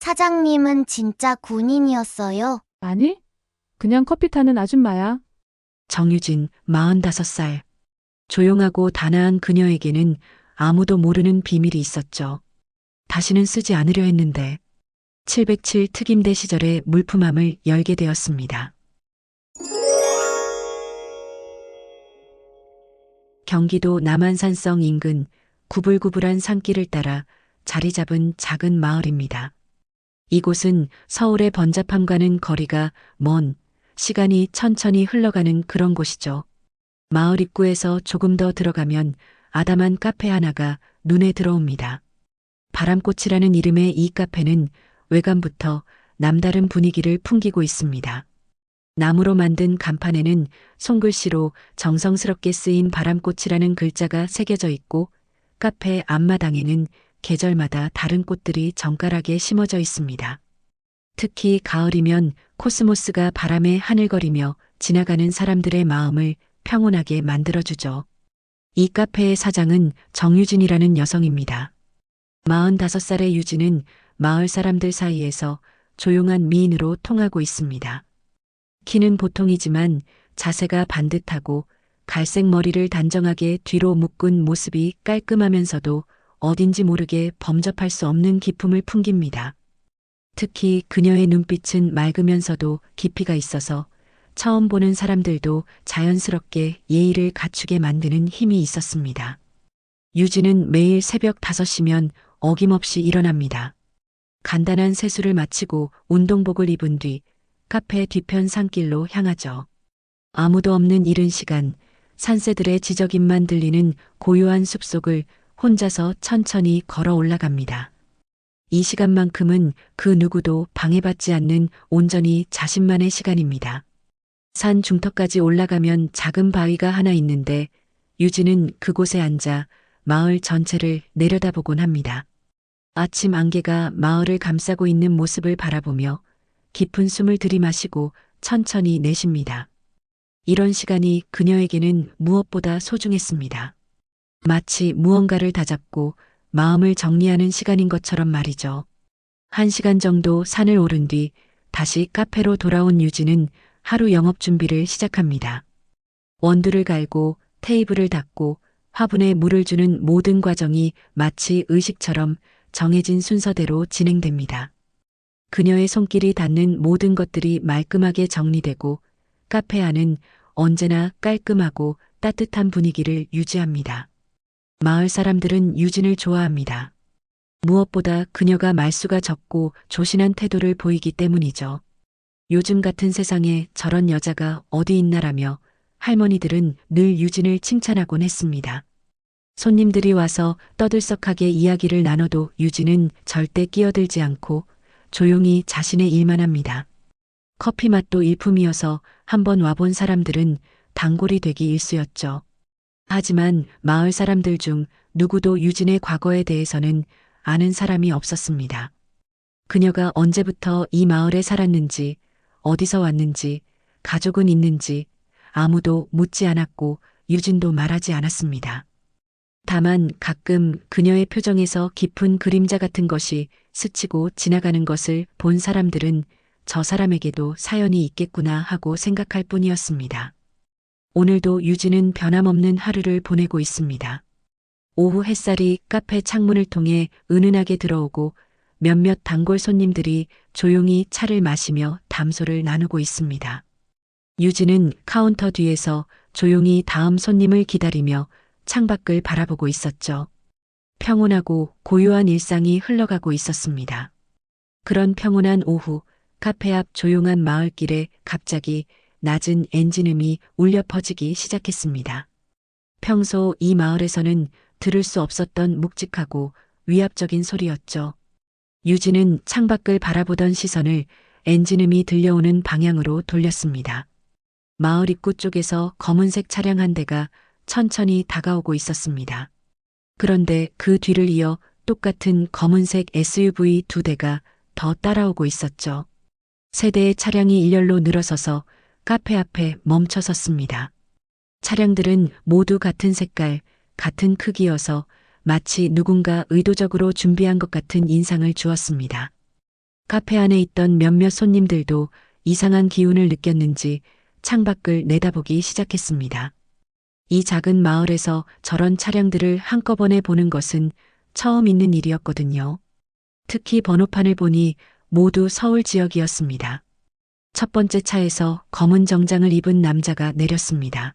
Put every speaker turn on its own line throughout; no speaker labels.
사장님은 진짜 군인이었어요?
아니? 그냥 커피 타는 아줌마야.
정유진, 45살. 조용하고 단아한 그녀에게는 아무도 모르는 비밀이 있었죠. 다시는 쓰지 않으려 했는데 707 특임대 시절에 물품함을 열게 되었습니다. 경기도 남한산성 인근 구불구불한 산길을 따라 자리 잡은 작은 마을입니다. 이곳은 서울의 번잡함과는 거리가 먼, 시간이 천천히 흘러가는 그런 곳이죠. 마을 입구에서 조금 더 들어가면 아담한 카페 하나가 눈에 들어옵니다. 바람꽃이라는 이름의 이 카페는 외관부터 남다른 분위기를 풍기고 있습니다. 나무로 만든 간판에는 손글씨로 정성스럽게 쓰인 바람꽃이라는 글자가 새겨져 있고 카페 앞마당에는 계절마다 다른 꽃들이 정갈하게 심어져 있습니다. 특히 가을이면 코스모스가 바람에 하늘거리며 지나가는 사람들의 마음을 평온하게 만들어주죠. 이 카페의 사장은 정유진이라는 여성입니다. 45살의 유진은 마을 사람들 사이에서 조용한 미인으로 통하고 있습니다. 키는 보통이지만 자세가 반듯하고 갈색 머리를 단정하게 뒤로 묶은 모습이 깔끔하면서도 어딘지 모르게 범접할 수 없는 기품을 풍깁니다. 특히 그녀의 눈빛은 맑으면서도 깊이가 있어서 처음 보는 사람들도 자연스럽게 예의를 갖추게 만드는 힘이 있었습니다. 유진은 매일 새벽 5시면 어김없이 일어납니다. 간단한 세수를 마치고 운동복을 입은 뒤 카페 뒤편 산길로 향하죠. 아무도 없는 이른 시간, 산새들의 지저귀만 들리는 고요한 숲속을 혼자서 천천히 걸어 올라갑니다. 이 시간만큼은 그 누구도 방해받지 않는 온전히 자신만의 시간입니다. 산 중턱까지 올라가면 작은 바위가 하나 있는데 유진은 그곳에 앉아 마을 전체를 내려다보곤 합니다. 아침 안개가 마을을 감싸고 있는 모습을 바라보며 깊은 숨을 들이마시고 천천히 내쉽니다. 이런 시간이 그녀에게는 무엇보다 소중했습니다. 마치 무언가를 다잡고 마음을 정리하는 시간인 것처럼 말이죠. 1시간 정도 산을 오른 뒤 다시 카페로 돌아온 유진은 하루 영업 준비를 시작합니다. 원두를 갈고 테이블을 닦고 화분에 물을 주는 모든 과정이 마치 의식처럼 정해진 순서대로 진행됩니다. 그녀의 손길이 닿는 모든 것들이 말끔하게 정리되고 카페 안은 언제나 깔끔하고 따뜻한 분위기를 유지합니다. 마을 사람들은 유진을 좋아합니다. 무엇보다 그녀가 말수가 적고 조신한 태도를 보이기 때문이죠. 요즘 같은 세상에 저런 여자가 어디 있나라며 할머니들은 늘 유진을 칭찬하곤 했습니다. 손님들이 와서 떠들썩하게 이야기를 나눠도 유진은 절대 끼어들지 않고 조용히 자신의 일만 합니다. 커피 맛도 일품이어서 한번 와본 사람들은 단골이 되기 일쑤였죠. 하지만 마을 사람들 중 누구도 유진의 과거에 대해서는 아는 사람이 없었습니다. 그녀가 언제부터 이 마을에 살았는지, 어디서 왔는지, 가족은 있는지 아무도 묻지 않았고 유진도 말하지 않았습니다. 다만 가끔 그녀의 표정에서 깊은 그림자 같은 것이 스치고 지나가는 것을 본 사람들은 저 사람에게도 사연이 있겠구나 하고 생각할 뿐이었습니다. 오늘도 유진은 변함없는 하루를 보내고 있습니다. 오후 햇살이 카페 창문을 통해 은은하게 들어오고 몇몇 단골 손님들이 조용히 차를 마시며 담소를 나누고 있습니다. 유진은 카운터 뒤에서 조용히 다음 손님을 기다리며 창밖을 바라보고 있었죠. 평온하고 고요한 일상이 흘러가고 있었습니다. 그런 평온한 오후, 카페 앞 조용한 마을길에 갑자기 낮은 엔진음이 울려 퍼지기 시작했습니다. 평소 이 마을에서는 들을 수 없었던 묵직하고 위압적인 소리였죠. 유진은 창밖을 바라보던 시선을 엔진음이 들려오는 방향으로 돌렸습니다. 마을 입구 쪽에서 검은색 차량 한 대가 천천히 다가오고 있었습니다. 그런데 그 뒤를 이어 똑같은 검은색 SUV 2대가 더 따라오고 있었죠. 세 대의 차량이 일렬로 늘어서서 카페 앞에 멈춰 섰습니다. 차량들은 모두 같은 색깔, 같은 크기여서 마치 누군가 의도적으로 준비한 것 같은 인상을 주었습니다. 카페 안에 있던 몇몇 손님들도 이상한 기운을 느꼈는지 창밖을 내다보기 시작했습니다. 이 작은 마을에서 저런 차량들을 한꺼번에 보는 것은 처음 있는 일이었거든요. 특히 번호판을 보니 모두 서울 지역이었습니다. 첫 번째 차에서 검은 정장을 입은 남자가 내렸습니다.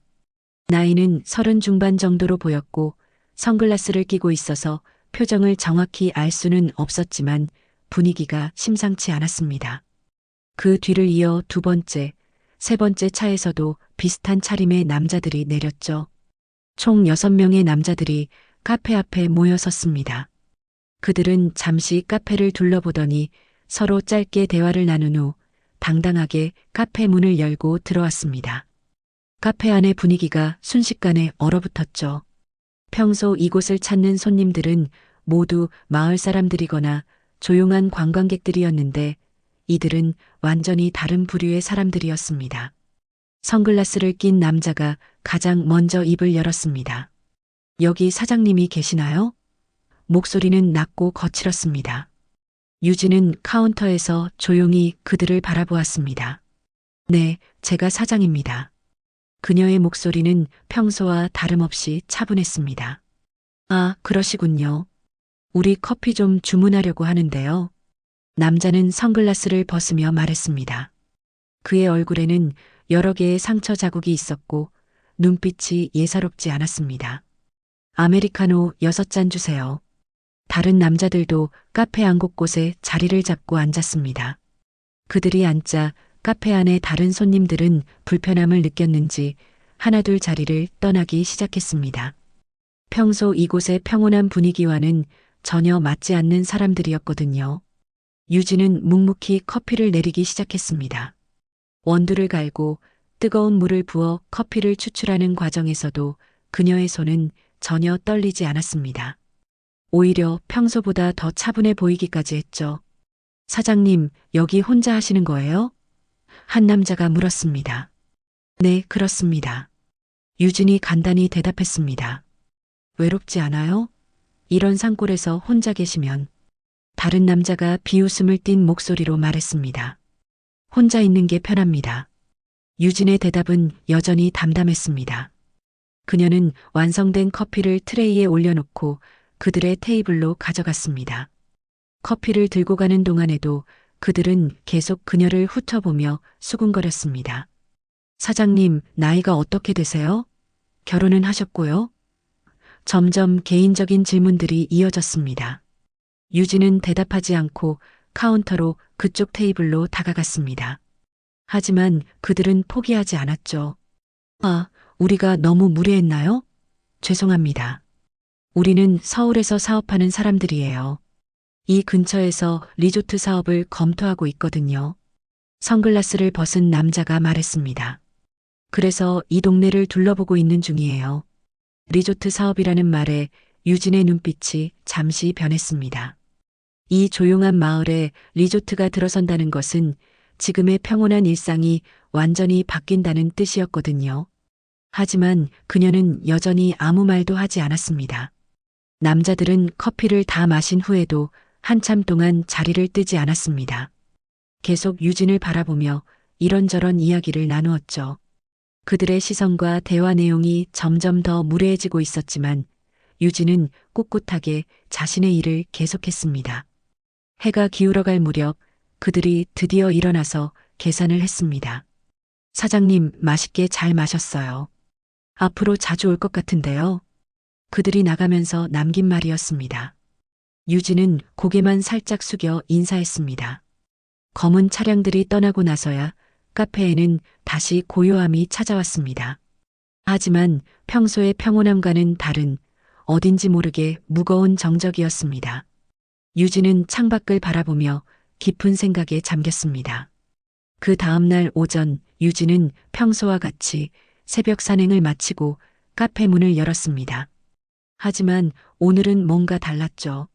나이는 30 중반 정도로 보였고 선글라스를 끼고 있어서 표정을 정확히 알 수는 없었지만 분위기가 심상치 않았습니다. 그 뒤를 이어 두 번째, 세 번째 차에서도 비슷한 차림의 남자들이 내렸죠. 총 6명의 남자들이 카페 앞에 모여 섰습니다. 그들은 잠시 카페를 둘러보더니 서로 짧게 대화를 나눈 후 당당하게 카페 문을 열고 들어왔습니다. 카페 안의 분위기가 순식간에 얼어붙었죠. 평소 이곳을 찾는 손님들은 모두 마을 사람들이거나 조용한 관광객들이었는데 이들은 완전히 다른 부류의 사람들이었습니다. 선글라스를 낀 남자가 가장 먼저 입을 열었습니다. 여기 사장님이 계시나요? 목소리는 낮고 거칠었습니다. 유진은 카운터에서 조용히 그들을 바라보았습니다. 네, 제가 사장입니다. 그녀의 목소리는 평소와 다름없이 차분했습니다. 아, 그러시군요. 우리 커피 좀 주문하려고 하는데요. 남자는 선글라스를 벗으며 말했습니다. 그의 얼굴에는 여러 개의 상처 자국이 있었고 눈빛이 예사롭지 않았습니다. 아메리카노 6잔 주세요. 다른 남자들도 카페 안 곳곳에 자리를 잡고 앉았습니다. 그들이 앉자 카페 안의 다른 손님들은 불편함을 느꼈는지 하나둘 자리를 떠나기 시작했습니다. 평소 이곳의 평온한 분위기와는 전혀 맞지 않는 사람들이었거든요. 유진은 묵묵히 커피를 내리기 시작했습니다. 원두를 갈고 뜨거운 물을 부어 커피를 추출하는 과정에서도 그녀의 손은 전혀 떨리지 않았습니다. 오히려 평소보다 더 차분해 보이기까지 했죠. 사장님, 여기 혼자 하시는 거예요? 한 남자가 물었습니다. 네, 그렇습니다. 유진이 간단히 대답했습니다. 외롭지 않아요? 이런 산골에서 혼자 계시면. 다른 남자가 비웃음을 띤 목소리로 말했습니다. 혼자 있는 게 편합니다. 유진의 대답은 여전히 담담했습니다. 그녀는 완성된 커피를 트레이에 올려놓고 그들의 테이블로 가져갔습니다. 커피를 들고 가는 동안에도 그들은 계속 그녀를 훑어보며 수군거렸습니다. 사장님, 나이가 어떻게 되세요? 결혼은 하셨고요? 점점 개인적인 질문들이 이어졌습니다. 유진은 대답하지 않고 카운터로 그쪽 테이블로 다가갔습니다. 하지만 그들은 포기하지 않았죠. 아, 우리가 너무 무례했나요? 죄송합니다. 우리는 서울에서 사업하는 사람들이에요. 이 근처에서 리조트 사업을 검토하고 있거든요. 선글라스를 벗은 남자가 말했습니다. 그래서 이 동네를 둘러보고 있는 중이에요. 리조트 사업이라는 말에 유진의 눈빛이 잠시 변했습니다. 이 조용한 마을에 리조트가 들어선다는 것은 지금의 평온한 일상이 완전히 바뀐다는 뜻이었거든요. 하지만 그녀는 여전히 아무 말도 하지 않았습니다. 남자들은 커피를 다 마신 후에도 한참 동안 자리를 뜨지 않았습니다. 계속 유진을 바라보며 이런저런 이야기를 나누었죠. 그들의 시선과 대화 내용이 점점 더 무례해지고 있었지만 유진은 꿋꿋하게 자신의 일을 계속했습니다. 해가 기울어갈 무렵 그들이 드디어 일어나서 계산을 했습니다. 사장님, 맛있게 잘 마셨어요. 앞으로 자주 올 것 같은데요. 그들이 나가면서 남긴 말이었습니다. 유진은 고개만 살짝 숙여 인사했습니다. 검은 차량들이 떠나고 나서야 카페에는 다시 고요함이 찾아왔습니다. 하지만 평소의 평온함과는 다른 어딘지 모르게 무거운 정적이었습니다. 유진은 창밖을 바라보며 깊은 생각에 잠겼습니다. 그 다음날 오전 유진은 평소와 같이 새벽 산행을 마치고 카페 문을 열었습니다. 하지만 오늘은 뭔가 달랐죠.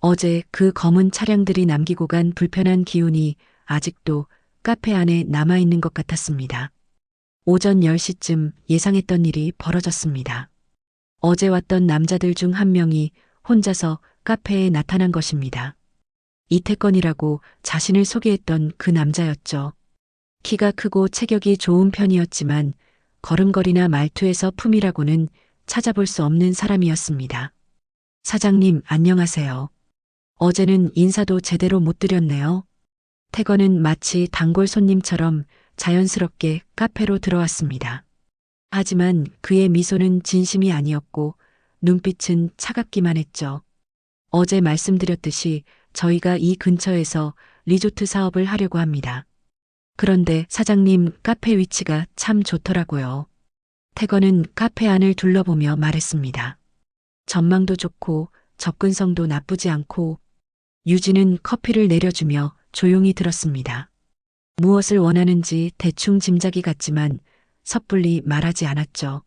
어제 그 검은 차량들이 남기고 간 불편한 기운이 아직도 카페 안에 남아있는 것 같았습니다. 오전 10시쯤 예상했던 일이 벌어졌습니다. 어제 왔던 남자들 중 한 명이 혼자서 카페에 나타난 것입니다. 이태건이라고 자신을 소개했던 그 남자였죠. 키가 크고 체격이 좋은 편이었지만 걸음걸이나 말투에서 품이라고는 찾아볼 수 없는 사람이었습니다. 사장님, 안녕하세요. 어제는 인사도 제대로 못 드렸네요. 태건은 마치 단골 손님처럼 자연스럽게 카페로 들어왔습니다. 하지만 그의 미소는 진심이 아니었고 눈빛은 차갑기만 했죠. 어제 말씀드렸듯이 저희가 이 근처에서 리조트 사업을 하려고 합니다. 그런데 사장님, 카페 위치가 참 좋더라고요. 태건은 카페 안을 둘러보며 말했습니다. 전망도 좋고 접근성도 나쁘지 않고. 유진은 커피를 내려주며 조용히 들었습니다. 무엇을 원하는지 대충 짐작이 갔지만 섣불리 말하지 않았죠.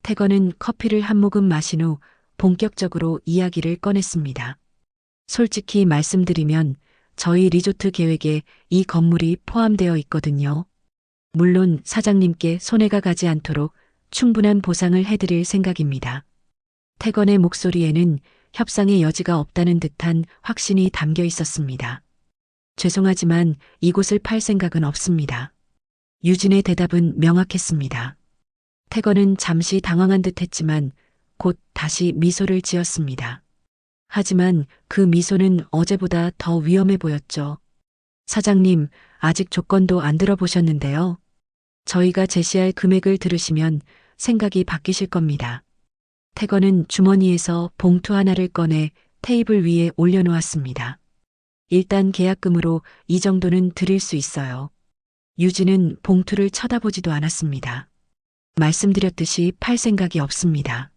태건은 커피를 한 모금 마신 후 본격적으로 이야기를 꺼냈습니다. 솔직히 말씀드리면 저희 리조트 계획에 이 건물이 포함되어 있거든요. 물론 사장님께 손해가 가지 않도록 충분한 보상을 해드릴 생각입니다. 태건의 목소리에는 협상의 여지가 없다는 듯한 확신이 담겨 있었습니다. 죄송하지만 이곳을 팔 생각은 없습니다. 유진의 대답은 명확했습니다. 태건은 잠시 당황한 듯 했지만 곧 다시 미소를 지었습니다. 하지만 그 미소는 어제보다 더 위험해 보였죠. 사장님, 아직 조건도 안 들어보셨는데요. 저희가 제시할 금액을 들으시면 생각이 바뀌실 겁니다. 태건은 주머니에서 봉투 하나를 꺼내 테이블 위에 올려놓았습니다. 일단 계약금으로 이 정도는 드릴 수 있어요. 유진은 봉투를 쳐다보지도 않았습니다. 말씀드렸듯이 팔 생각이 없습니다.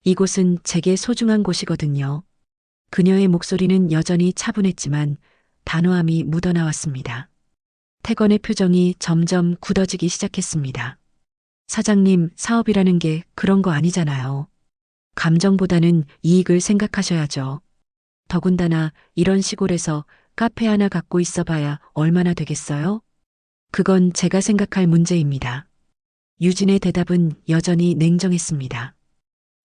이곳은 제게 소중한 곳이거든요. 그녀의 목소리는 여전히 차분했지만 단호함이 묻어나왔습니다. 태건의 표정이 점점 굳어지기 시작했습니다. 사장님, 사업이라는 게 그런 거 아니잖아요. 감정보다는 이익을 생각하셔야죠. 더군다나 이런 시골에서 카페 하나 갖고 있어봐야 얼마나 되겠어요? 그건 제가 생각할 문제입니다. 유진의 대답은 여전히 냉정했습니다.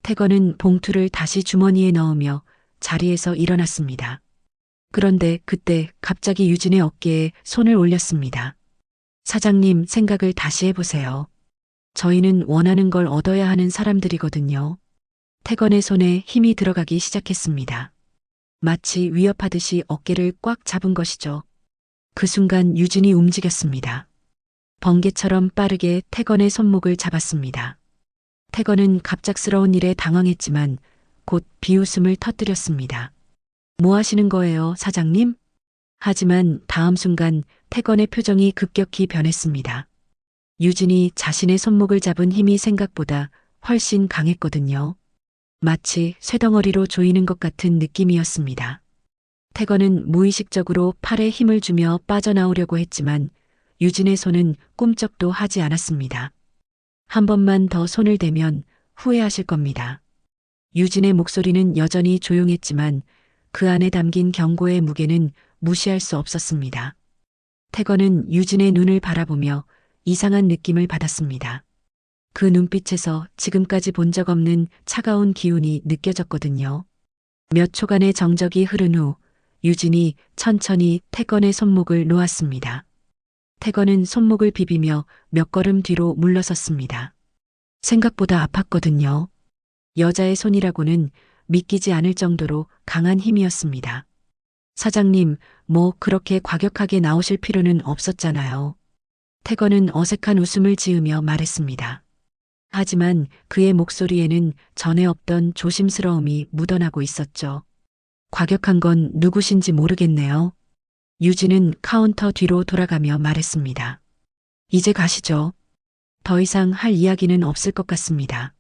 태건은 봉투를 다시 주머니에 넣으며 자리에서 일어났습니다. 그런데 그때 갑자기 유진의 어깨에 손을 올렸습니다. 사장님, 생각을 다시 해보세요. 저희는 원하는 걸 얻어야 하는 사람들이거든요. 태건의 손에 힘이 들어가기 시작했습니다. 마치 위협하듯이 어깨를 꽉 잡은 것이죠. 그 순간 유진이 움직였습니다. 번개처럼 빠르게 태건의 손목을 잡았습니다. 태건은 갑작스러운 일에 당황했지만 곧 비웃음을 터뜨렸습니다. 뭐 하시는 거예요, 사장님? 하지만 다음 순간 태건의 표정이 급격히 변했습니다. 유진이 자신의 손목을 잡은 힘이 생각보다 훨씬 강했거든요. 마치 쇠덩어리로 조이는 것 같은 느낌이었습니다. 태건은 무의식적으로 팔에 힘을 주며 빠져나오려고 했지만 유진의 손은 꿈쩍도 하지 않았습니다. 한 번만 더 손을 대면 후회하실 겁니다. 유진의 목소리는 여전히 조용했지만 그 안에 담긴 경고의 무게는 무시할 수 없었습니다. 태건은 유진의 눈을 바라보며 이상한 느낌을 받았습니다. 그 눈빛에서 지금까지 본 적 없는 차가운 기운이 느껴졌거든요. 몇 초간의 정적이 흐른 후 유진이 천천히 태건의 손목을 놓았습니다. 태건은 손목을 비비며 몇 걸음 뒤로 물러섰습니다. 생각보다 아팠거든요. 여자의 손이라고는 믿기지 않을 정도로 강한 힘이었습니다. 사장님, 뭐 그렇게 과격하게 나오실 필요는 없었잖아요. 태건은 어색한 웃음을 지으며 말했습니다. 하지만 그의 목소리에는 전에 없던 조심스러움이 묻어나고 있었죠. 과격한 건 누구신지 모르겠네요. 유진은 카운터 뒤로 돌아가며 말했습니다. 이제 가시죠. 더 이상 할 이야기는 없을 것 같습니다.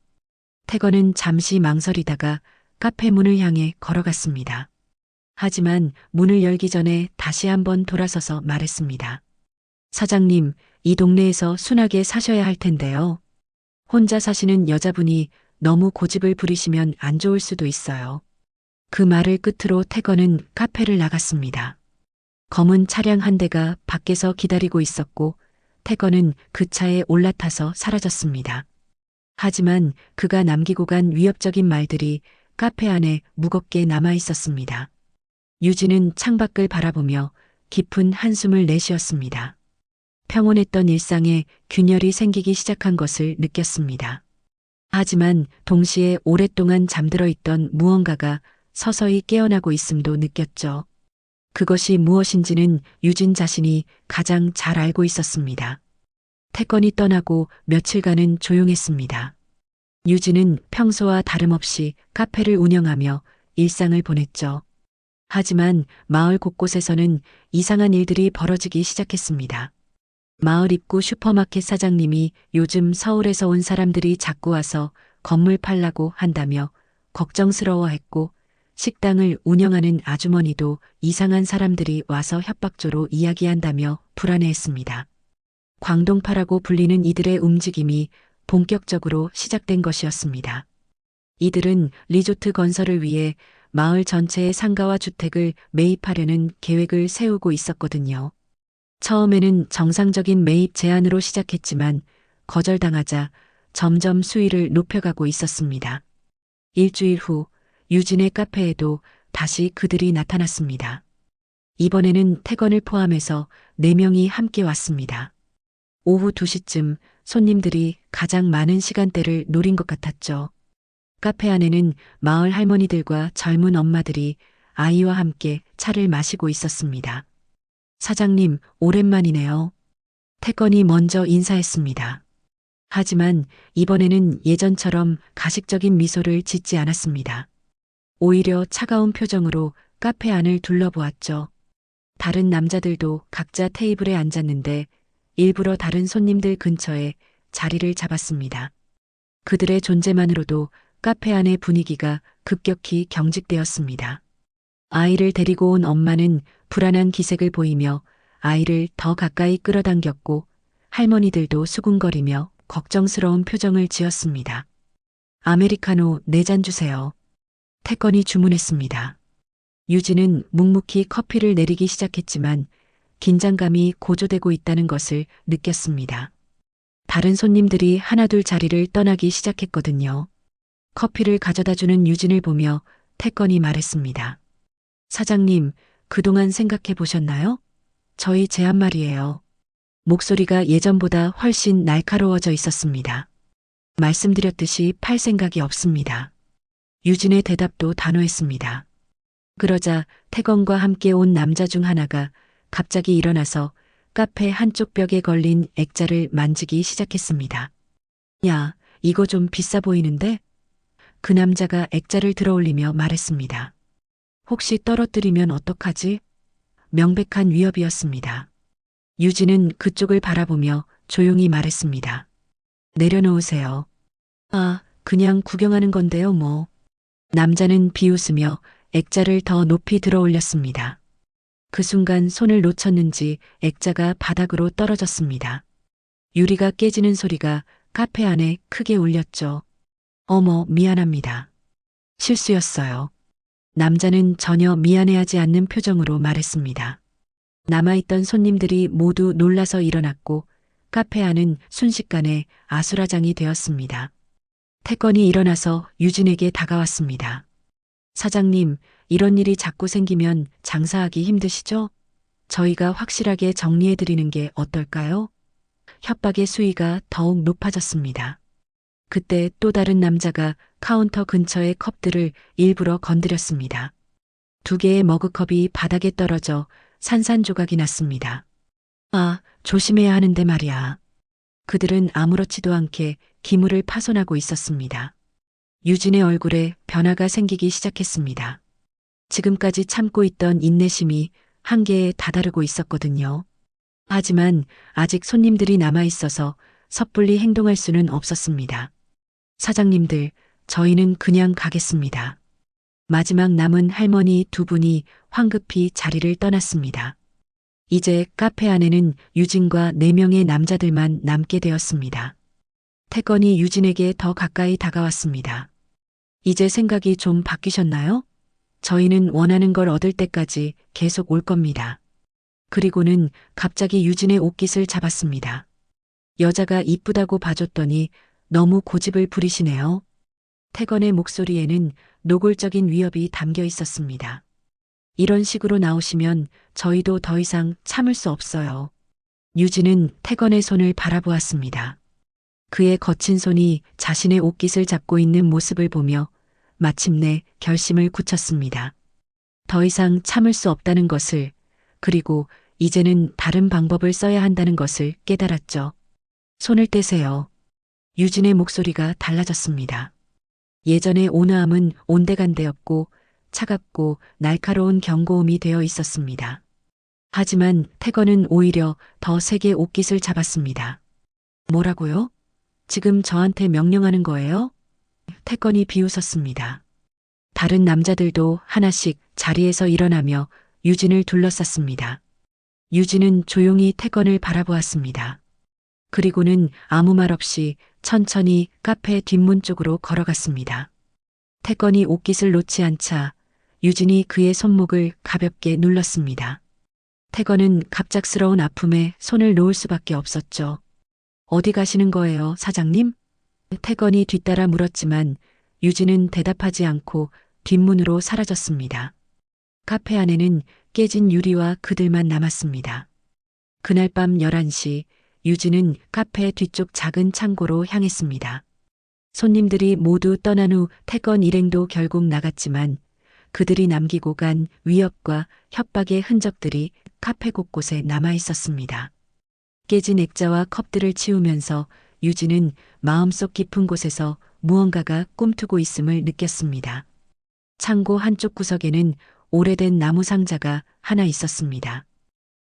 태건은 잠시 망설이다가 카페 문을 향해 걸어갔습니다. 하지만 문을 열기 전에 다시 한번 돌아서서 말했습니다. 사장님, 이 동네에서 순하게 사셔야 할 텐데요. 혼자 사시는 여자분이 너무 고집을 부리시면 안 좋을 수도 있어요. 그 말을 끝으로 태건은 카페를 나갔습니다. 검은 차량 한 대가 밖에서 기다리고 있었고 태건은 그 차에 올라타서 사라졌습니다. 하지만 그가 남기고 간 위협적인 말들이 카페 안에 무겁게 남아 있었습니다. 유진은 창밖을 바라보며 깊은 한숨을 내쉬었습니다. 평온했던 일상에 균열이 생기기 시작한 것을 느꼈습니다. 하지만 동시에 오랫동안 잠들어 있던 무언가가 서서히 깨어나고 있음도 느꼈죠. 그것이 무엇인지는 유진 자신이 가장 잘 알고 있었습니다. 태권이 떠나고 며칠간은 조용했습니다. 유진은 평소와 다름없이 카페를 운영하며 일상을 보냈죠. 하지만 마을 곳곳에서는 이상한 일들이 벌어지기 시작했습니다. 마을 입구 슈퍼마켓 사장님이 요즘 서울에서 온 사람들이 자꾸 와서 건물 팔라고 한다며 걱정스러워했고, 식당을 운영하는 아주머니도 이상한 사람들이 와서 협박조로 이야기한다며 불안해했습니다. 광동파라고 불리는 이들의 움직임이 본격적으로 시작된 것이었습니다. 이들은 리조트 건설을 위해 마을 전체의 상가와 주택을 매입하려는 계획을 세우고 있었거든요. 처음에는 정상적인 매입 제안으로 시작했지만 거절당하자 점점 수위를 높여가고 있었습니다. 일주일 후 유진의 카페에도 다시 그들이 나타났습니다. 이번에는 태건을 포함해서 4명이 함께 왔습니다. 오후 2시쯤 손님들이 가장 많은 시간대를 노린 것 같았죠. 카페 안에는 마을 할머니들과 젊은 엄마들이 아이와 함께 차를 마시고 있었습니다. 사장님, 오랜만이네요. 태건이 먼저 인사했습니다. 하지만 이번에는 예전처럼 가식적인 미소를 짓지 않았습니다. 오히려 차가운 표정으로 카페 안을 둘러보았죠. 다른 남자들도 각자 테이블에 앉았는데 일부러 다른 손님들 근처에 자리를 잡았습니다. 그들의 존재만으로도 카페 안의 분위기가 급격히 경직되었습니다. 아이를 데리고 온 엄마는 불안한 기색을 보이며 아이를 더 가까이 끌어당겼고, 할머니들도 수군거리며 걱정스러운 표정을 지었습니다. 아메리카노 4잔 주세요. 태건이 주문했습니다. 유진은 묵묵히 커피를 내리기 시작했지만 긴장감이 고조되고 있다는 것을 느꼈습니다. 다른 손님들이 하나둘 자리를 떠나기 시작했거든요. 커피를 가져다주는 유진을 보며 태건이 말했습니다. 사장님, 그동안 생각해 보셨나요? 저희 제안 말이에요. 목소리가 예전보다 훨씬 날카로워져 있었습니다. 말씀드렸듯이 팔 생각이 없습니다. 유진의 대답도 단호했습니다. 그러자 태건과 함께 온 남자 중 하나가 갑자기 일어나서 카페 한쪽 벽에 걸린 액자를 만지기 시작했습니다. 야, 이거 좀 비싸 보이는데? 그 남자가 액자를 들어올리며 말했습니다. 혹시 떨어뜨리면 어떡하지? 명백한 위협이었습니다. 유진은 그쪽을 바라보며 조용히 말했습니다. 내려놓으세요. 아, 그냥 구경하는 건데요, 뭐. 남자는 비웃으며 액자를 더 높이 들어올렸습니다. 그 순간 손을 놓쳤는지 액자가 바닥으로 떨어졌습니다. 유리가 깨지는 소리가 카페 안에 크게 울렸죠. 어머, 미안합니다. 실수였어요. 남자는 전혀 미안해하지 않는 표정으로 말했습니다. 남아있던 손님들이 모두 놀라서 일어났고 카페 안은 순식간에 아수라장이 되었습니다. 태건이 일어나서 유진에게 다가왔습니다. 사장님, 이런 일이 자꾸 생기면 장사하기 힘드시죠? 저희가 확실하게 정리해드리는 게 어떨까요? 협박의 수위가 더욱 높아졌습니다. 그때 또 다른 남자가 카운터 근처의 컵들을 일부러 건드렸습니다. 2개의 머그컵이 바닥에 떨어져 산산조각이 났습니다. 아, 조심해야 하는데 말이야. 그들은 아무렇지도 않게 기물을 파손하고 있었습니다. 유진의 얼굴에 변화가 생기기 시작했습니다. 지금까지 참고 있던 인내심이 한계에 다다르고 있었거든요. 하지만 아직 손님들이 남아있어서 섣불리 행동할 수는 없었습니다. 사장님들, 저희는 그냥 가겠습니다. 마지막 남은 할머니 2분이 황급히 자리를 떠났습니다. 이제 카페 안에는 유진과 4명의 남자들만 남게 되었습니다. 태건이 유진에게 더 가까이 다가왔습니다. 이제 생각이 좀 바뀌셨나요? 저희는 원하는 걸 얻을 때까지 계속 올 겁니다. 그리고는 갑자기 유진의 옷깃을 잡았습니다. 여자가 이쁘다고 봐줬더니 너무 고집을 부리시네요. 태건의 목소리에는 노골적인 위협이 담겨 있었습니다. 이런 식으로 나오시면 저희도 더 이상 참을 수 없어요. 유진은 태건의 손을 바라보았습니다. 그의 거친 손이 자신의 옷깃을 잡고 있는 모습을 보며 마침내 결심을 굳혔습니다. 더 이상 참을 수 없다는 것을, 그리고 이제는 다른 방법을 써야 한다는 것을 깨달았죠. 손을 떼세요. 유진의 목소리가 달라졌습니다. 예전의 온화함은 온데간데였고 차갑고 날카로운 경고음이 되어 있었습니다. 하지만 태건은 오히려 더 세게 옷깃을 잡았습니다. 뭐라고요? 지금 저한테 명령하는 거예요? 태건이 비웃었습니다. 다른 남자들도 하나씩 자리에서 일어나며 유진을 둘러쌌습니다. 유진은 조용히 태건을 바라보았습니다. 그리고는 아무 말 없이 천천히 카페 뒷문 쪽으로 걸어갔습니다. 태건이 옷깃을 놓지 않자 유진이 그의 손목을 가볍게 눌렀습니다. 태건은 갑작스러운 아픔에 손을 놓을 수밖에 없었죠. 어디 가시는 거예요, 사장님? 태건이 뒤따라 물었지만 유진은 대답하지 않고 뒷문으로 사라졌습니다. 카페 안에는 깨진 유리와 그들만 남았습니다. 그날 밤 11시 유진은 카페 뒤쪽 작은 창고로 향했습니다. 손님들이 모두 떠난 후 태건 일행도 결국 나갔지만 그들이 남기고 간 위협과 협박의 흔적들이 카페 곳곳에 남아 있었습니다. 깨진 액자와 컵들을 치우면서 유진은 마음속 깊은 곳에서 무언가가 꿈트고 있음을 느꼈습니다. 창고 한쪽 구석에는 오래된 나무 상자가 하나 있었습니다.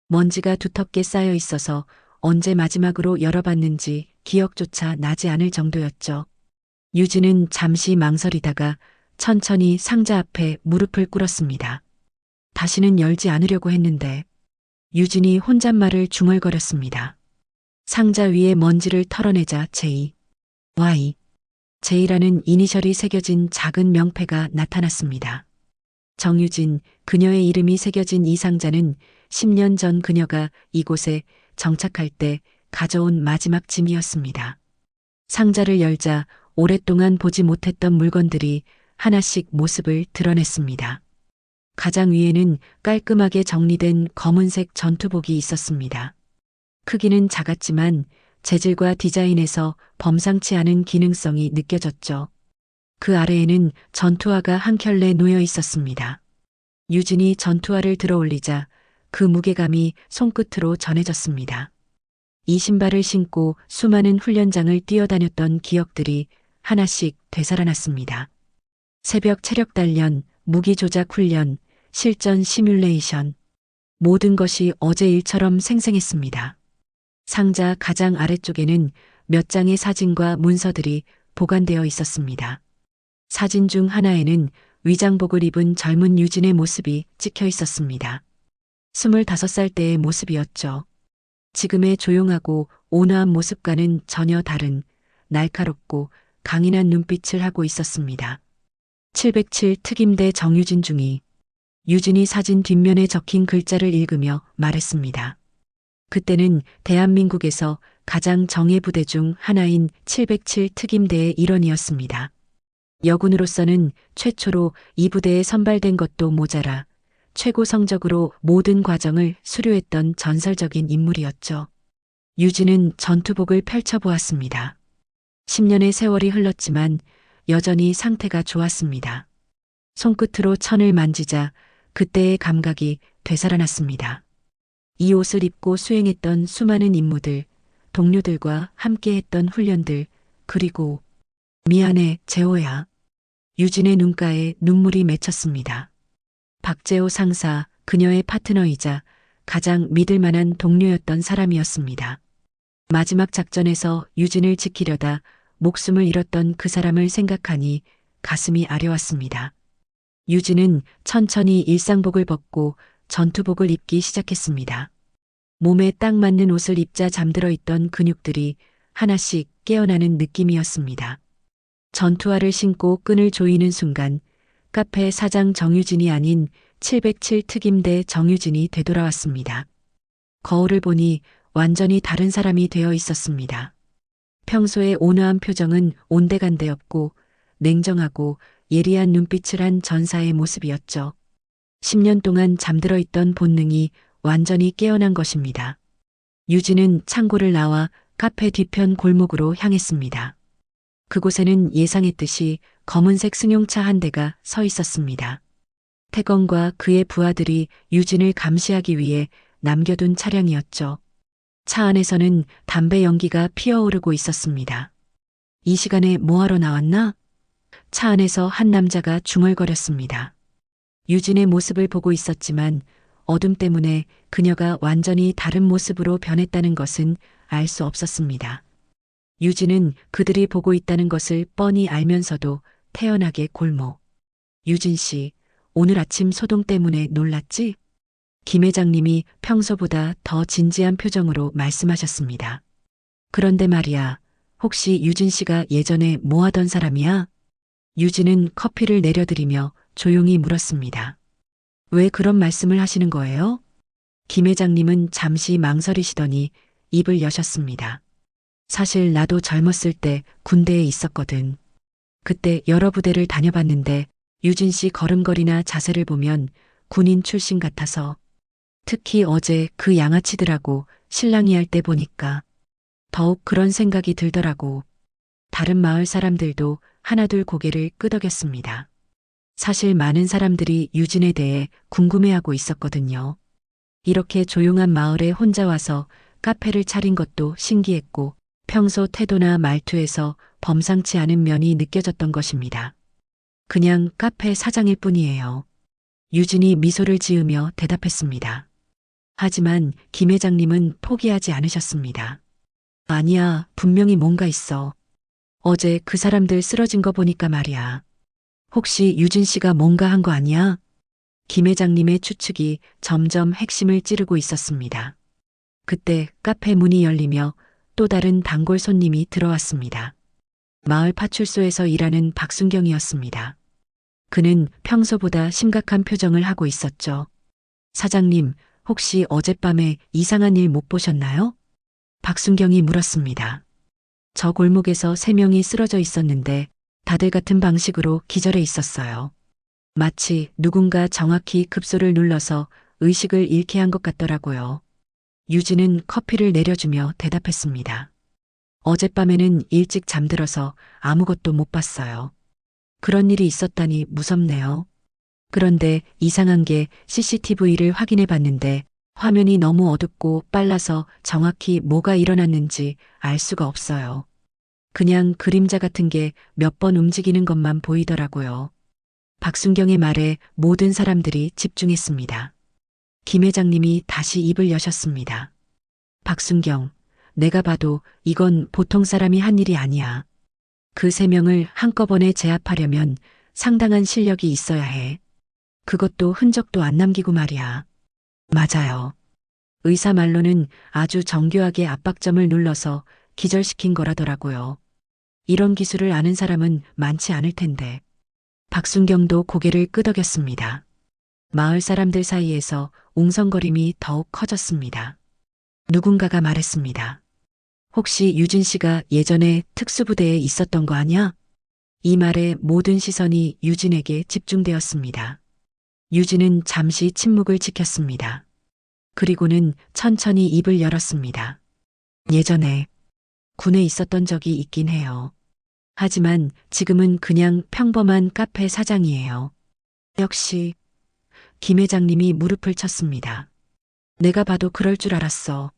먼지가 두텁게 쌓여 있어서 언제 마지막으로 열어봤는지 기억조차 나지 않을 정도였죠. 유진은 잠시 망설이다가 천천히 상자 앞에 무릎을 꿇었습니다. 다시는 열지 않으려고 했는데 유진이 혼잣말을 중얼거렸습니다. 상자 위에 먼지를 털어내자 J, Y, J라는 이니셜이 새겨진 작은 명패가 나타났습니다. 정유진, 그녀의 이름이 새겨진 이 상자는 10년 전 그녀가 이곳에 정착할 때 가져온 마지막 짐이었습니다. 상자를 열자 오랫동안 보지 못했던 물건들이 하나씩 모습을 드러냈습니다. 가장 위에는 깔끔하게 정리된 검은색 전투복이 있었습니다. 크기는 작았지만 재질과 디자인에서 범상치 않은 기능성이 느껴졌죠. 그 아래에는 전투화가 한 켤레 놓여 있었습니다. 유진이 전투화를 들어올리자 그 무게감이 손끝으로 전해졌습니다. 이 신발을 신고 수많은 훈련장을 뛰어다녔던 기억들이 하나씩 되살아났습니다. 새벽 체력 단련, 무기 조작 훈련, 실전 시뮬레이션. 모든 것이 어제 일처럼 생생했습니다. 상자 가장 아래쪽에는 몇 장의 사진과 문서들이 보관되어 있었습니다. 사진 중 하나에는 위장복을 입은 젊은 유진의 모습이 찍혀 있었습니다. 25살 때의 모습이었죠. 지금의 조용하고 온화한 모습과는 전혀 다른 날카롭고 강인한 눈빛을 하고 있었습니다. 707 특임대 정유진 중위. 유진이 사진 뒷면에 적힌 글자를 읽으며 말했습니다. 그때는 대한민국에서 가장 정예 부대 중 하나인 707 특임대의 일원이었습니다. 여군으로서는 최초로 이 부대에 선발된 것도 모자라 최고 성적으로 모든 과정을 수료했던 전설적인 인물이었죠. 유진은 전투복을 펼쳐보았습니다. 10년의 세월이 흘렀지만 여전히 상태가 좋았습니다. 손끝으로 천을 만지자 그때의 감각이 되살아났습니다. 이 옷을 입고 수행했던 수많은 임무들, 동료들과 함께했던 훈련들, 그리고 미안해, 재호야. 유진의 눈가에 눈물이 맺혔습니다. 박재호 상사, 그녀의 파트너이자 가장 믿을 만한 동료였던 사람이었습니다. 마지막 작전에서 유진을 지키려다 목숨을 잃었던 그 사람을 생각하니 가슴이 아려왔습니다. 유진은 천천히 일상복을 벗고 전투복을 입기 시작했습니다. 몸에 딱 맞는 옷을 입자 잠들어 있던 근육들이 하나씩 깨어나는 느낌이었습니다. 전투화를 신고 끈을 조이는 순간 카페 사장 정유진이 아닌 707 특임대 정유진이 되돌아왔습니다. 거울을 보니 완전히 다른 사람이 되어 있었습니다. 평소의 온화한 표정은 온데간데없고 냉정하고 예리한 눈빛을 한 전사의 모습이었죠. 10년 동안 잠들어 있던 본능이 완전히 깨어난 것입니다. 유진은 창고를 나와 카페 뒤편 골목으로 향했습니다. 그곳에는 예상했듯이 검은색 승용차 한 대가 서 있었습니다. 태건과 그의 부하들이 유진을 감시하기 위해 남겨둔 차량이었죠. 차 안에서는 담배 연기가 피어오르고 있었습니다. 이 시간에 뭐하러 나왔나? 차 안에서 한 남자가 중얼거렸습니다. 유진의 모습을 보고 있었지만 어둠 때문에 그녀가 완전히 다른 모습으로 변했다는 것은 알 수 없었습니다. 유진은 그들이 보고 있다는 것을 뻔히 알면서도 태연하게 골목. 유진 씨, 오늘 아침 소동 때문에 놀랐지? 김 회장님이 평소보다 더 진지한 표정으로 말씀하셨습니다. 그런데 말이야, 혹시 유진 씨가 예전에 뭐 하던 사람이야? 유진은 커피를 내려드리며 조용히 물었습니다. 왜 그런 말씀을 하시는 거예요? 김 회장님은 잠시 망설이시더니 입을 여셨습니다. 사실 나도 젊었을 때 군대에 있었거든. 그때 여러 부대를 다녀봤는데 유진 씨 걸음걸이나 자세를 보면 군인 출신 같아서 특히 어제 그 양아치들하고 실랑이 할 때 보니까 더욱 그런 생각이 들더라고. 다른 마을 사람들도 하나둘 고개를 끄덕였습니다. 사실 많은 사람들이 유진에 대해 궁금해하고 있었거든요. 이렇게 조용한 마을에 혼자 와서 카페를 차린 것도 신기했고 평소 태도나 말투에서 범상치 않은 면이 느껴졌던 것입니다. 그냥 카페 사장일 뿐이에요. 유진이 미소를 지으며 대답했습니다. 하지만 김 회장님은 포기하지 않으셨습니다. 아니야, 분명히 뭔가 있어. 어제 그 사람들 쓰러진 거 보니까 말이야. 혹시 유진 씨가 뭔가 한 거 아니야? 김 회장님의 추측이 점점 핵심을 찌르고 있었습니다. 그때 카페 문이 열리며 또 다른 단골 손님이 들어왔습니다. 마을 파출소에서 일하는 박순경이었습니다. 그는 평소보다 심각한 표정을 하고 있었죠. 사장님, 혹시 어젯밤에 이상한 일 못 보셨나요? 박순경이 물었습니다. 저 골목에서 3명이 쓰러져 있었는데 다들 같은 방식으로 기절해 있었어요. 마치 누군가 정확히 급소를 눌러서 의식을 잃게 한 것 같더라고요. 유진은 커피를 내려주며 대답했습니다. 어젯밤에는 일찍 잠들어서 아무것도 못 봤어요. 그런 일이 있었다니 무섭네요. 그런데 이상한 게 CCTV를 확인해 봤는데 화면이 너무 어둡고 빨라서 정확히 뭐가 일어났는지 알 수가 없어요. 그냥 그림자 같은 게 몇 번 움직이는 것만 보이더라고요. 박순경의 말에 모든 사람들이 집중했습니다. 김 회장님이 다시 입을 여셨습니다. 박순경, 내가 봐도 이건 보통 사람이 한 일이 아니야. 그 3명을 한꺼번에 제압하려면 상당한 실력이 있어야 해. 그것도 흔적도 안 남기고 말이야. 맞아요. 의사 말로는 아주 정교하게 압박점을 눌러서 기절시킨 거라더라고요. 이런 기술을 아는 사람은 많지 않을 텐데. 박순경도 고개를 끄덕였습니다. 마을 사람들 사이에서 웅성거림이 더욱 커졌습니다. 누군가가 말했습니다. 혹시 유진 씨가 예전에 특수부대에 있었던 거 아니야? 이 말에 모든 시선이 유진에게 집중되었습니다. 유진은 잠시 침묵을 지켰습니다. 그리고는 천천히 입을 열었습니다. 예전에 군에 있었던 적이 있긴 해요. 하지만 지금은 그냥 평범한 카페 사장이에요. 역시 김 회장님이 무릎을 쳤습니다. 내가 봐도 그럴 줄 알았어.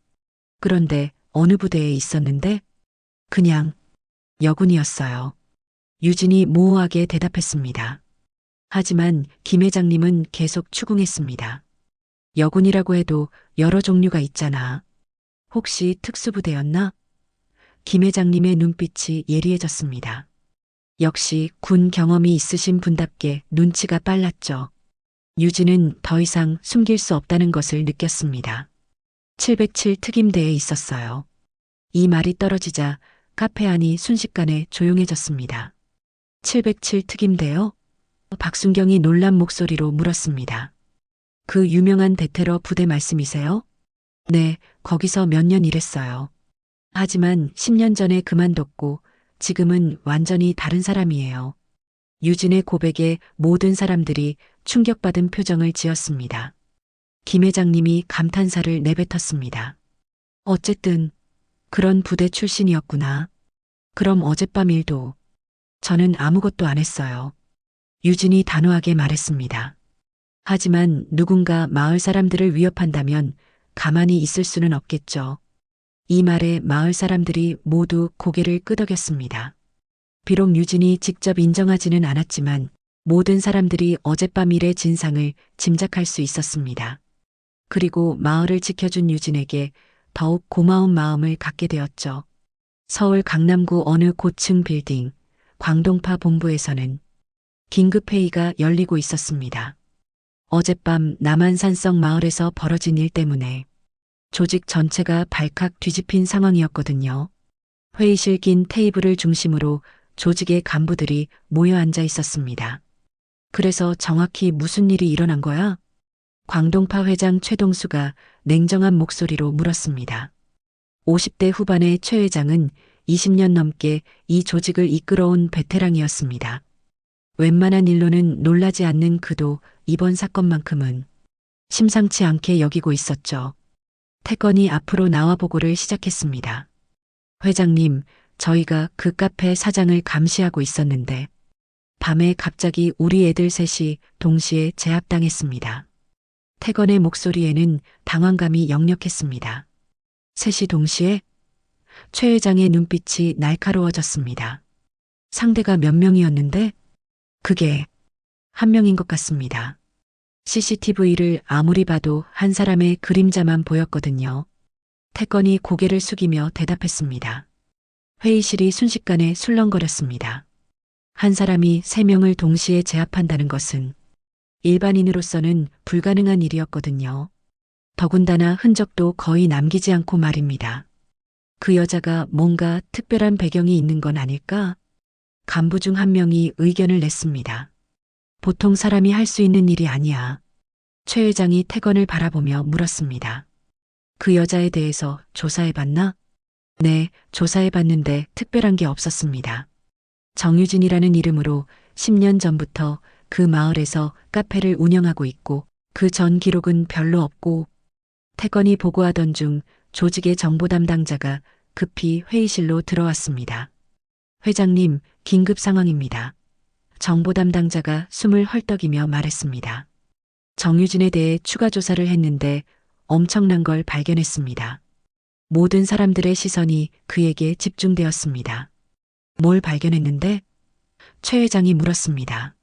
그런데 어느 부대에 있었는데? 그냥 여군이었어요. 유진이 모호하게 대답했습니다. 하지만 김 회장님은 계속 추궁했습니다. 여군이라고 해도 여러 종류가 있잖아. 혹시 특수부대였나? 김 회장님의 눈빛이 예리해졌습니다. 역시 군 경험이 있으신 분답게 눈치가 빨랐죠. 유진은 더 이상 숨길 수 없다는 것을 느꼈습니다. 707 특임대에 있었어요. 이 말이 떨어지자 카페 안이 순식간에 조용해졌습니다. 707 특임대요? 박순경이 놀란 목소리로 물었습니다. 그 유명한 대테러 부대 말씀이세요? 네, 거기서 몇 년 일했어요. 하지만 10년 전에 그만뒀고 지금은 완전히 다른 사람이에요. 유진의 고백에 모든 사람들이 충격받은 표정을 지었습니다. 김 회장님이 감탄사를 내뱉었습니다. 어쨌든 그런 부대 출신이었구나. 그럼 어젯밤 일도 저는 아무것도 안 했어요. 유진이 단호하게 말했습니다. 하지만 누군가 마을 사람들을 위협한다면 가만히 있을 수는 없겠죠. 이 말에 마을 사람들이 모두 고개를 끄덕였습니다. 비록 유진이 직접 인정하지는 않았지만 모든 사람들이 어젯밤 일의 진상을 짐작할 수 있었습니다. 그리고 마을을 지켜준 유진에게 더욱 고마운 마음을 갖게 되었죠. 서울 강남구 어느 고층 빌딩, 광동파 본부에서는 긴급회의가 열리고 있었습니다. 어젯밤 남한산성 마을에서 벌어진 일 때문에 조직 전체가 발칵 뒤집힌 상황이었거든요. 회의실 긴 테이블을 중심으로 조직의 간부들이 모여 앉아 있었습니다. 그래서 정확히 무슨 일이 일어난 거야? 광동파 회장 최동수가 냉정한 목소리로 물었습니다. 50대 후반의 최 회장은 20년 넘게 이 조직을 이끌어온 베테랑이었습니다. 웬만한 일로는 놀라지 않는 그도 이번 사건만큼은 심상치 않게 여기고 있었죠. 태건이 앞으로 나와 보고를 시작했습니다. 회장님, 저희가 그 카페 사장을 감시하고 있었는데 밤에 갑자기 우리 애들 셋이 동시에 제압당했습니다. 태건의 목소리에는 당황감이 역력했습니다. 셋이 동시에? 최 회장의 눈빛이 날카로워졌습니다. 상대가 몇 명이었는데? 그게 한 명인 것 같습니다. CCTV를 아무리 봐도 한 사람의 그림자만 보였거든요. 태건이 고개를 숙이며 대답했습니다. 회의실이 순식간에 술렁거렸습니다. 한 사람이 세 명을 동시에 제압한다는 것은 일반인으로서는 불가능한 일이었거든요. 더군다나 흔적도 거의 남기지 않고 말입니다. 그 여자가 뭔가 특별한 배경이 있는 건 아닐까? 간부 중 한 명이 의견을 냈습니다. 보통 사람이 할 수 있는 일이 아니야. 최 회장이 태건을 바라보며 물었습니다. 그 여자에 대해서 조사해봤나? 네, 조사해봤는데 특별한 게 없었습니다. 정유진이라는 이름으로 10년 전부터 그 마을에서 카페를 운영하고 있고 그 전 기록은 별로 없고 태건이 보고하던 중 조직의 정보 담당자가 급히 회의실로 들어왔습니다. 회장님, 긴급 상황입니다. 정보 담당자가 숨을 헐떡이며 말했습니다. 정유진에 대해 추가 조사를 했는데 엄청난 걸 발견했습니다. 모든 사람들의 시선이 그에게 집중되었습니다. 뭘 발견했는데? 최 회장이 물었습니다.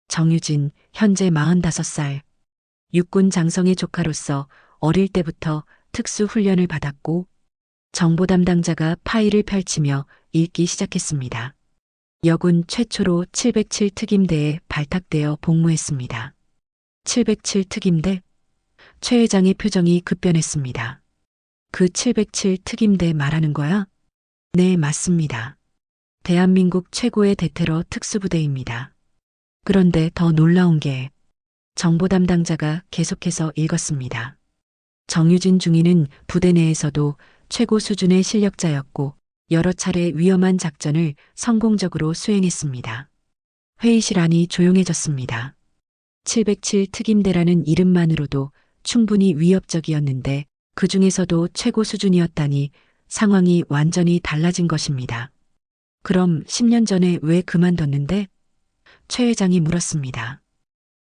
정유진, 현재 45살. 육군 장성의 조카로서 어릴 때부터 특수 훈련을 받았고 정보 담당자가 파일을 펼치며 읽기 시작했습니다. 여군 최초로 707 특임대에 발탁되어 복무했습니다. 707 특임대? 최 회장의 표정이 급변했습니다. 그 707 특임대 말하는 거야? 네, 맞습니다. 대한민국 최고의 대테러 특수부대입니다. 그런데 더 놀라운 게 정보 담당자가 계속해서 읽었습니다. 정유진 중위는 부대 내에서도 최고 수준의 실력자였고 여러 차례 위험한 작전을 성공적으로 수행했습니다. 회의실 안이 조용해졌습니다. 707 특임대라는 이름만으로도 충분히 위협적이었는데 그 중에서도 최고 수준이었다니 상황이 완전히 달라진 것입니다. 그럼 10년 전에 왜 그만뒀는데? 최 회장이 물었습니다.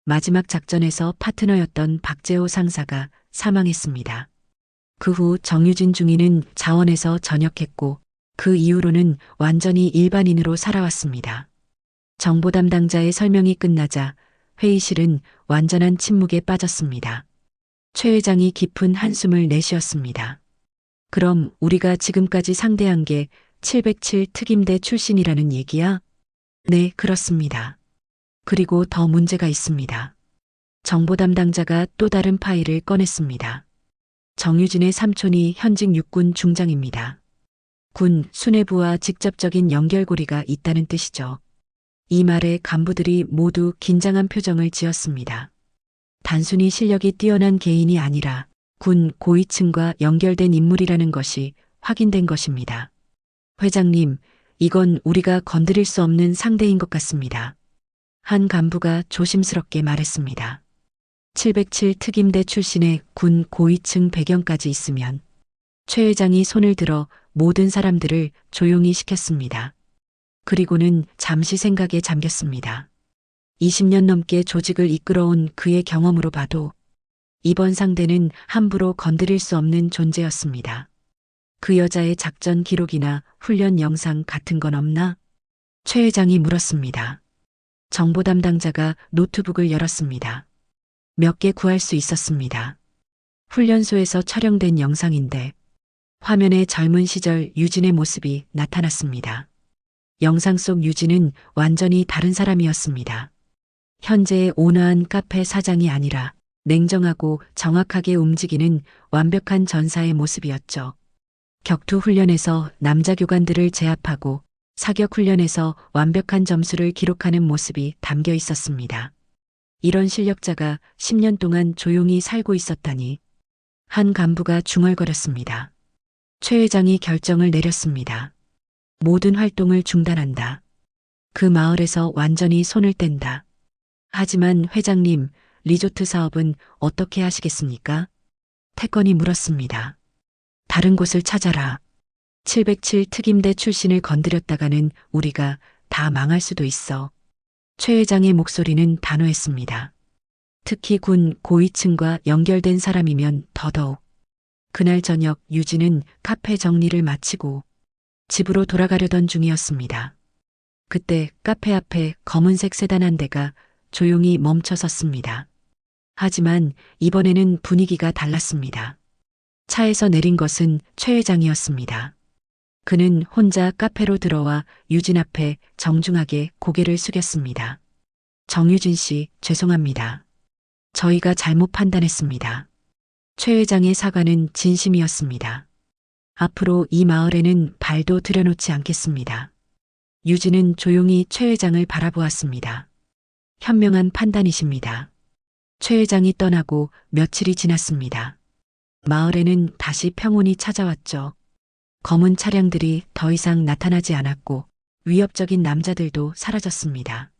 마지막 작전에서 파트너였던 박재호 상사가 사망했습니다. 그 후 정유진 중위는 자원에서 전역했고 그 이후로는 완전히 일반인으로 살아왔습니다. 정보 담당자의 설명이 끝나자 회의실은 완전한 침묵에 빠졌습니다. 최 회장이 깊은 한숨을 내쉬었습니다. 그럼 우리가 지금까지 상대한 게 707 특임대 출신이라는 얘기야? 네, 그렇습니다. 그리고 더 문제가 있습니다. 정보 담당자가 또 다른 파일을 꺼냈습니다. 정유진의 삼촌이 현직 육군 중장입니다. 군 수뇌부와 직접적인 연결고리가 있다는 뜻이죠. 이 말에 간부들이 모두 긴장한 표정을 지었습니다. 단순히 실력이 뛰어난 개인이 아니라 군 고위층과 연결된 인물이라는 것이 확인된 것입니다. 회장님, 이건 우리가 건드릴 수 없는 상대인 것 같습니다. 한 간부가 조심스럽게 말했습니다. 707 특임대 출신의 군 고위층 배경까지 있으면 최 회장이 손을 들어 모든 사람들을 조용히 시켰습니다. 그리고는 잠시 생각에 잠겼습니다. 20년 넘게 조직을 이끌어온 그의 경험으로 봐도 이번 상대는 함부로 건드릴 수 없는 존재였습니다. 그 여자의 작전 기록이나 훈련 영상 같은 건 없나? 최 회장이 물었습니다. 정보 담당자가 노트북을 열었습니다. 몇 개 구할 수 있었습니다. 훈련소에서 촬영된 영상인데 화면에 젊은 시절 유진의 모습이 나타났습니다. 영상 속 유진은 완전히 다른 사람이었습니다. 현재의 온화한 카페 사장이 아니라 냉정하고 정확하게 움직이는 완벽한 전사의 모습이었죠. 격투 훈련에서 남자 교관들을 제압하고 사격 훈련에서 완벽한 점수를 기록하는 모습이 담겨 있었습니다. 이런 실력자가 10년 동안 조용히 살고 있었다니. 한 간부가 중얼거렸습니다. 최 회장이 결정을 내렸습니다. 모든 활동을 중단한다. 그 마을에서 완전히 손을 뗀다. 하지만 회장님, 리조트 사업은 어떻게 하시겠습니까? 태권이 물었습니다. 다른 곳을 찾아라. 707 특임대 출신을 건드렸다가는 우리가 다 망할 수도 있어. 최 회장의 목소리는 단호했습니다. 특히 군 고위층과 연결된 사람이면 더더욱. 그날 저녁 유진은 카페 정리를 마치고 집으로 돌아가려던 중이었습니다. 그때 카페 앞에 검은색 세단 한 대가 조용히 멈춰 섰습니다. 하지만 이번에는 분위기가 달랐습니다. 차에서 내린 것은 최 회장이었습니다. 그는 혼자 카페로 들어와 유진 앞에 정중하게 고개를 숙였습니다. 정유진 씨, 죄송합니다. 저희가 잘못 판단했습니다. 최 회장의 사과는 진심이었습니다. 앞으로 이 마을에는 발도 들여놓지 않겠습니다. 유진은 조용히 최 회장을 바라보았습니다. 현명한 판단이십니다. 최 회장이 떠나고 며칠이 지났습니다. 마을에는 다시 평온이 찾아왔죠. 검은 차량들이 더 이상 나타나지 않았고 위협적인 남자들도 사라졌습니다.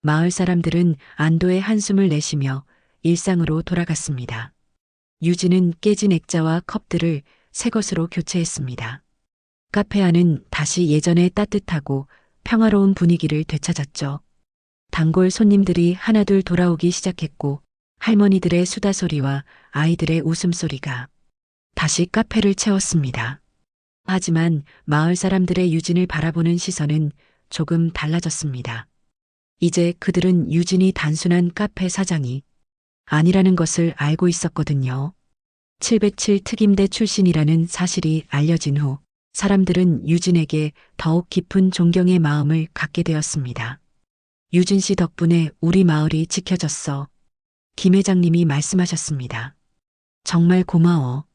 마을 사람들은 안도의 한숨을 내쉬며 일상으로 돌아갔습니다. 유진은 깨진 액자와 컵들을 새 것으로 교체했습니다. 카페 안은 다시 예전의 따뜻하고 평화로운 분위기를 되찾았죠. 단골 손님들이 하나둘 돌아오기 시작했고 할머니들의 수다 소리와 아이들의 웃음소리가 다시 카페를 채웠습니다. 하지만 마을 사람들의 유진을 바라보는 시선은 조금 달라졌습니다. 이제 그들은 유진이 단순한 카페 사장이 아니라는 것을 알고 있었거든요. 707 특임대 출신이라는 사실이 알려진 후 사람들은 유진에게 더욱 깊은 존경의 마음을 갖게 되었습니다. 유진 씨 덕분에 우리 마을이 지켜졌어. 김 회장님이 말씀하셨습니다. 정말 고마워.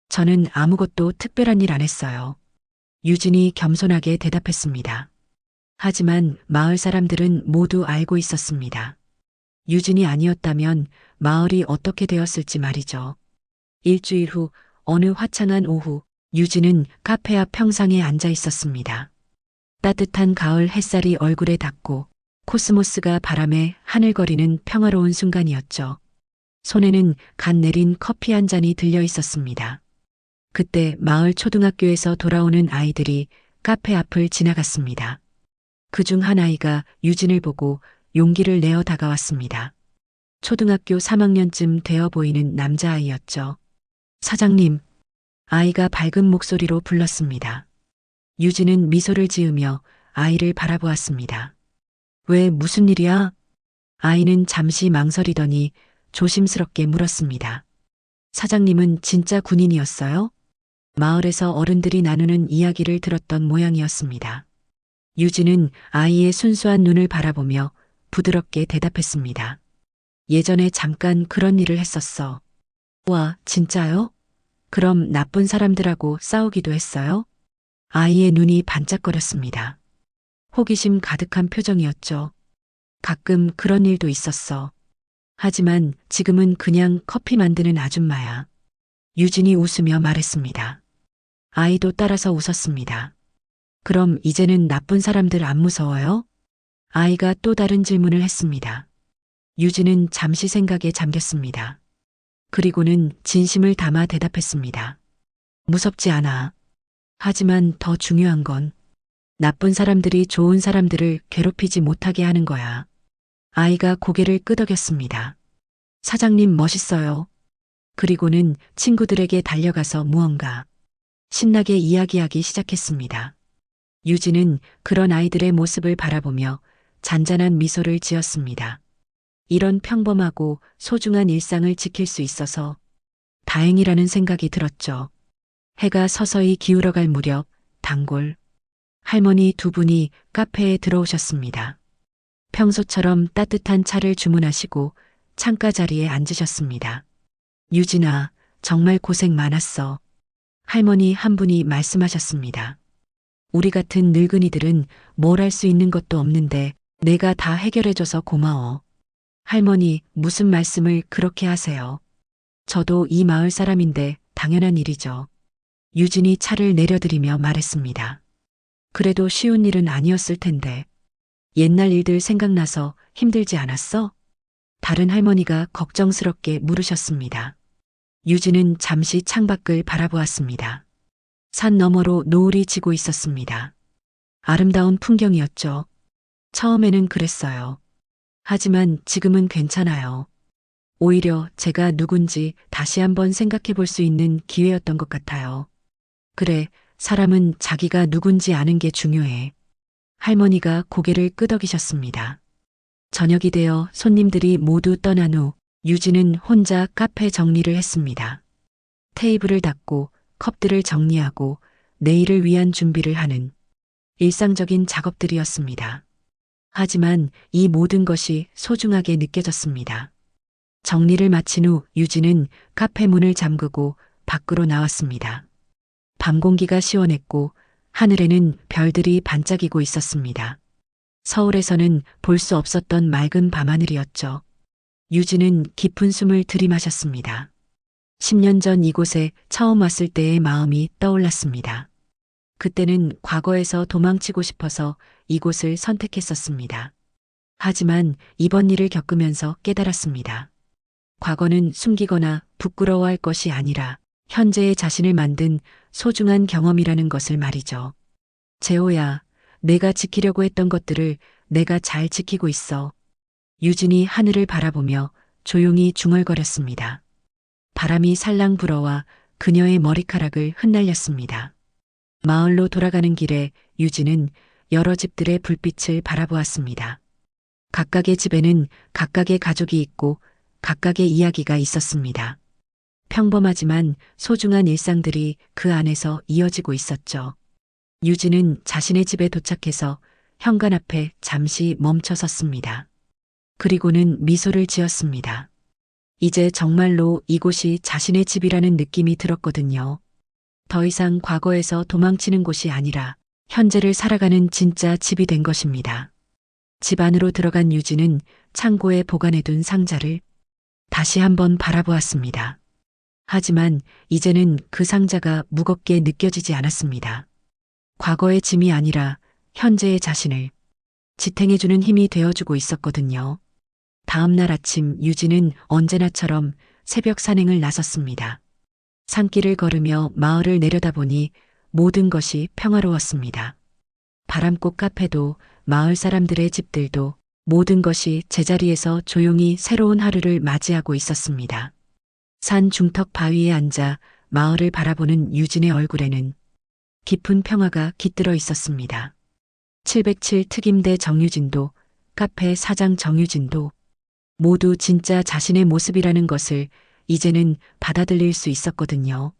저는 아무것도 특별한 일 안 했어요. 유진이 겸손하게 대답했습니다. 하지만 마을 사람들은 모두 알고 있었습니다. 유진이 아니었다면 마을이 어떻게 되었을지 말이죠. 일주일 후 어느 화창한 오후 유진은 카페 앞 평상에 앉아 있었습니다. 따뜻한 가을 햇살이 얼굴에 닿고 코스모스가 바람에 하늘거리는 평화로운 순간이었죠. 손에는 갓 내린 커피 한 잔이 들려 있었습니다. 그때 마을 초등학교에서 돌아오는 아이들이 카페 앞을 지나갔습니다. 그중 한 아이가 유진을 보고 용기를 내어 다가왔습니다. 초등학교 3학년쯤 되어 보이는 남자아이였죠. 사장님, 아이가 밝은 목소리로 불렀습니다. 유진은 미소를 지으며 아이를 바라보았습니다. 왜 무슨 일이야? 아이는 잠시 망설이더니 조심스럽게 물었습니다. 사장님은 진짜 군인이었어요? 마을에서 어른들이 나누는 이야기를 들었던 모양이었습니다. 유진은 아이의 순수한 눈을 바라보며 부드럽게 대답했습니다. 예전에 잠깐 그런 일을 했었어. 와, 진짜요? 그럼 나쁜 사람들하고 싸우기도 했어요? 아이의 눈이 반짝거렸습니다. 호기심 가득한 표정이었죠. 가끔 그런 일도 있었어. 하지만 지금은 그냥 커피 만드는 아줌마야. 유진이 웃으며 말했습니다. 아이도 따라서 웃었습니다. 그럼 이제는 나쁜 사람들 안 무서워요? 아이가 또 다른 질문을 했습니다. 유진은 잠시 생각에 잠겼습니다. 그리고는 진심을 담아 대답했습니다. 무섭지 않아. 하지만 더 중요한 건 나쁜 사람들이 좋은 사람들을 괴롭히지 못하게 하는 거야. 아이가 고개를 끄덕였습니다. 사장님 멋있어요. 그리고는 친구들에게 달려가서 무언가 신나게 이야기하기 시작했습니다. 유진은 그런 아이들의 모습을 바라보며 잔잔한 미소를 지었습니다. 이런 평범하고 소중한 일상을 지킬 수 있어서 다행이라는 생각이 들었죠. 해가 서서히 기울어갈 무렵 단골 할머니 두 분이 카페에 들어오셨습니다. 평소처럼 따뜻한 차를 주문하시고 창가 자리에 앉으셨습니다. 유진아, 정말 고생 많았어. 할머니 한 분이 말씀하셨습니다. 우리 같은 늙은이들은 뭘 할 수 있는 것도 없는데 내가 다 해결해줘서 고마워. 할머니, 무슨 말씀을 그렇게 하세요? 저도 이 마을 사람인데 당연한 일이죠. 유진이 차를 내려드리며 말했습니다. 그래도 쉬운 일은 아니었을 텐데. 옛날 일들 생각나서 힘들지 않았어? 다른 할머니가 걱정스럽게 물으셨습니다. 유진은 잠시 창밖을 바라보았습니다. 산 너머로 노을이 지고 있었습니다. 아름다운 풍경이었죠. 처음에는 그랬어요. 하지만 지금은 괜찮아요. 오히려 제가 누군지 다시 한번 생각해 볼 수 있는 기회였던 것 같아요. 그래, 사람은 자기가 누군지 아는 게 중요해. 할머니가 고개를 끄덕이셨습니다. 저녁이 되어 손님들이 모두 떠난 후 유진은 혼자 카페 정리를 했습니다. 테이블을 닦고 컵들을 정리하고 내일을 위한 준비를 하는 일상적인 작업들이었습니다. 하지만 이 모든 것이 소중하게 느껴졌습니다. 정리를 마친 후 유진은 카페 문을 잠그고 밖으로 나왔습니다. 밤 공기가 시원했고 하늘에는 별들이 반짝이고 있었습니다. 서울에서는 볼 수 없었던 맑은 밤하늘이었죠. 유진은 깊은 숨을 들이마셨습니다. 10년 전 이곳에 처음 왔을 때의 마음이 떠올랐습니다. 그때는 과거에서 도망치고 싶어서 이곳을 선택했었습니다. 하지만 이번 일을 겪으면서 깨달았습니다. 과거는 숨기거나 부끄러워할 것이 아니라 현재의 자신을 만든 소중한 경험이라는 것을 말이죠. 재호야, 내가 지키려고 했던 것들을 내가 잘 지키고 있어. 유진이 하늘을 바라보며 조용히 중얼거렸습니다. 바람이 살랑 불어와 그녀의 머리카락을 흩날렸습니다. 마을로 돌아가는 길에 유진은 여러 집들의 불빛을 바라보았습니다. 각각의 집에는 각각의 가족이 있고 각각의 이야기가 있었습니다. 평범하지만 소중한 일상들이 그 안에서 이어지고 있었죠. 유진은 자신의 집에 도착해서 현관 앞에 잠시 멈춰 섰습니다. 그리고는 미소를 지었습니다. 이제 정말로 이곳이 자신의 집이라는 느낌이 들었거든요. 더 이상 과거에서 도망치는 곳이 아니라 현재를 살아가는 진짜 집이 된 것입니다. 집 안으로 들어간 유진은 창고에 보관해둔 상자를 다시 한번 바라보았습니다. 하지만 이제는 그 상자가 무겁게 느껴지지 않았습니다. 과거의 짐이 아니라 현재의 자신을 지탱해주는 힘이 되어주고 있었거든요. 다음 날 아침 유진은 언제나처럼 새벽 산행을 나섰습니다. 산길을 걸으며 마을을 내려다보니 모든 것이 평화로웠습니다. 바람꽃 카페도 마을 사람들의 집들도 모든 것이 제자리에서 조용히 새로운 하루를 맞이하고 있었습니다. 산 중턱 바위에 앉아 마을을 바라보는 유진의 얼굴에는 깊은 평화가 깃들어 있었습니다. 707 특임대 정유진도 카페 사장 정유진도 모두 진짜 자신의 모습이라는 것을 이제는 받아들일 수 있었거든요.